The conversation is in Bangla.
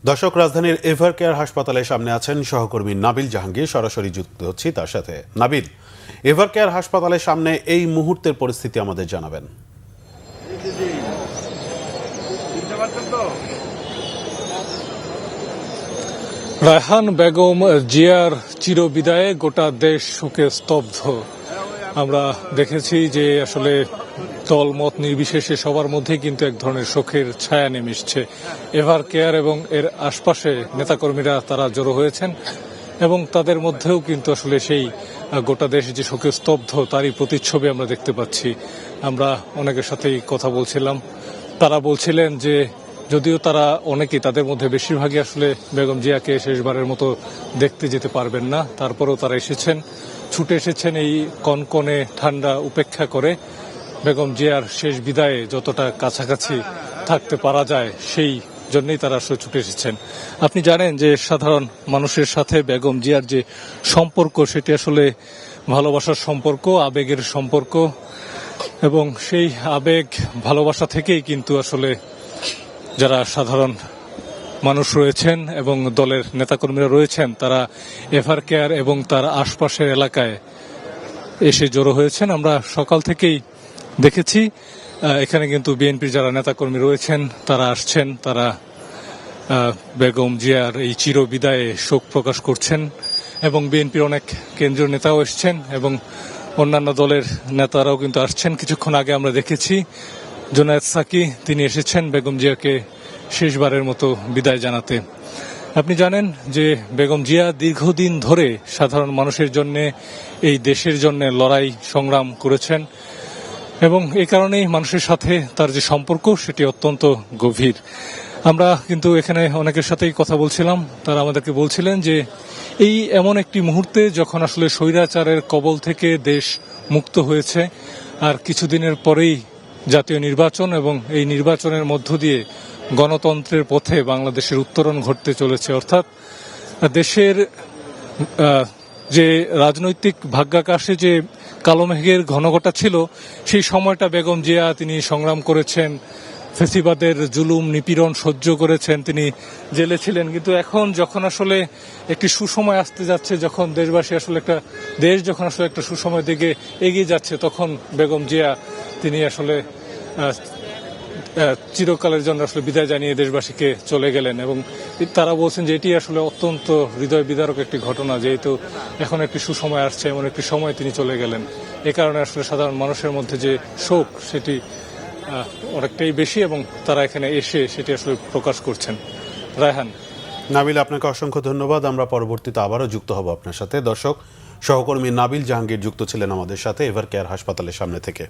দর্শক, রাজধানীর এভার কেয়ার হাসপাতালের সামনে আছেন সহকর্মী নাবিল জাহাঙ্গীর। সরাসরি যুক্ত হচ্ছি তার সাথে। নাবিল, এভার কেয়ার হাসপাতালের সামনে এই মুহূর্তের পরিস্থিতি আমাদের জানাবেন। রায়হান বেগম জিয়ার চিরবিদায়ে গোটা দেশ শোকে স্তব্ধ। আমরা দেখেছি যে আসলে দলমত নির্বিশেষে সবার মধ্যেই কিন্তু এক ধরনের শোকের ছায়া নেমে এসছে। এভার কেয়ার এবং এর আশপাশে নেতাকর্মীরা তারা জড়ো হয়েছেন এবং তাদের মধ্যেও কিন্তু আসলে সেই গোটা দেশ যে শোকে স্তব্ধ তারই প্রতিচ্ছবি আমরা দেখতে পাচ্ছি। আমরা অনেকের সাথেই কথা বলছিলাম, তারা বলছিলেন যে যদিও তারা অনেকেই, তাদের মধ্যে বেশিরভাগই আসলে বেগম জিয়াকে শেষবারের মতো দেখতে যেতে পারবেন না, তারপরেও তারা এসেছেন, ছুটে এসেছেন এই কনকনে ঠান্ডা উপেক্ষা করে বেগম জিয়ার শেষ বিদায়ে যতটা কাছাকাছি থাকতে পারা যায় সেই জন্যই তারা আসলে ছুটে এসেছেন। আপনি জানেন যে সাধারণ মানুষের সাথে বেগম জিয়ার যে সম্পর্ক সেটি আসলে ভালোবাসার সম্পর্ক, আবেগের সম্পর্ক, এবং সেই আবেগ ভালোবাসা থেকেই কিন্তু আসলে যারা সাধারণ মানুষ রয়েছেন এবং দলের নেতাকর্মীরা রয়েছেন তারা এভার কেয়ার এবং তার আশপাশের এলাকায় এসে জড়ো হয়েছেন। আমরা সকাল থেকেই দেখেছি এখানে কিন্তু বিএনপির যারা নেতাকর্মী রয়েছেন তারা আসছেন, তারা বেগম জিয়ার এই চিরবিদায়ে শোক প্রকাশ করছেন এবং বিএনপির অনেক কেন্দ্রীয় নেতাও এসছেন এবং অন্যান্য দলের নেতারাও কিন্তু আসছেন। কিছুক্ষণ আগে আমরা দেখেছি জুনায়েদ সাকি, তিনি এসেছেন বেগম জিয়াকে শেষবারের মতো বিদায় জানাতে। আপনি জানেন যে বেগম জিয়া দীর্ঘদিন ধরে সাধারণ মানুষের জন্য, এই দেশের জন্য লড়াই সংগ্রাম করেছেন এবং এই কারণেই মানুষের সাথে তার যে সম্পর্ক সেটি অত্যন্ত গভীর। আমরা কিন্তু এখানে অনেকের সাথেই কথা বলছিলাম, তারা আমাদেরকে বলছিলেন যে এই এমন একটি মুহূর্তে যখন আসলে স্বৈরাচারের কবল থেকে দেশ মুক্ত হয়েছে, আর কিছুদিনের পরেই জাতীয় নির্বাচন এবং এই নির্বাচনের মধ্য দিয়ে গণতন্ত্রের পথে বাংলাদেশের উত্তরণ ঘটতে চলেছে। অর্থাৎ দেশের যে রাজনৈতিক ভাগ্যাকাশে যে কালো মেঘের ঘনঘটা ছিল, সেই সময়টা বেগম জিয়া তিনি সংগ্রাম করেছেন, ফেসিবাদের জুলুম নিপীড়ন সহ্য করেছেন, তিনি জেলে ছিলেন। কিন্তু এখন যখন আসলে একটি সুসময় আসতে যাচ্ছে, যখন দেশবাসী আসলে দেশ যখন আসলে একটা সুসময়ের দিকে এগিয়ে যাচ্ছে, তখন বেগম জিয়া তিনি আসলে চিরকালের জন্য আসলে বিদায় জানিয়ে দেশবাসীকে চলে গেলেন এবং তারা বলছেন যে এটি আসলে অত্যন্ত হৃদয় বিদারক একটি ঘটনা, যেহেতু এখন একটি সুসময় আসছে, এমন একটি সময় তিনি চলে গেলেন। এ কারণে আসলে সাধারণ মানুষের মধ্যে যে শোক সেটি অনেকটাই বেশি এবং তারা এখানে এসে সেটি আসলে প্রকাশ করছেন। রায়হান, নাবিল, আপনাকে অসংখ্য ধন্যবাদ। আমরা পরবর্তীতে আবারও যুক্ত হব আপনার সাথে। দর্শক, সহকর্মী নাবিল জাহাঙ্গীর যুক্ত ছিলেন আমাদের সাথে এভার কেয়ার হাসপাতালের সামনে থেকে।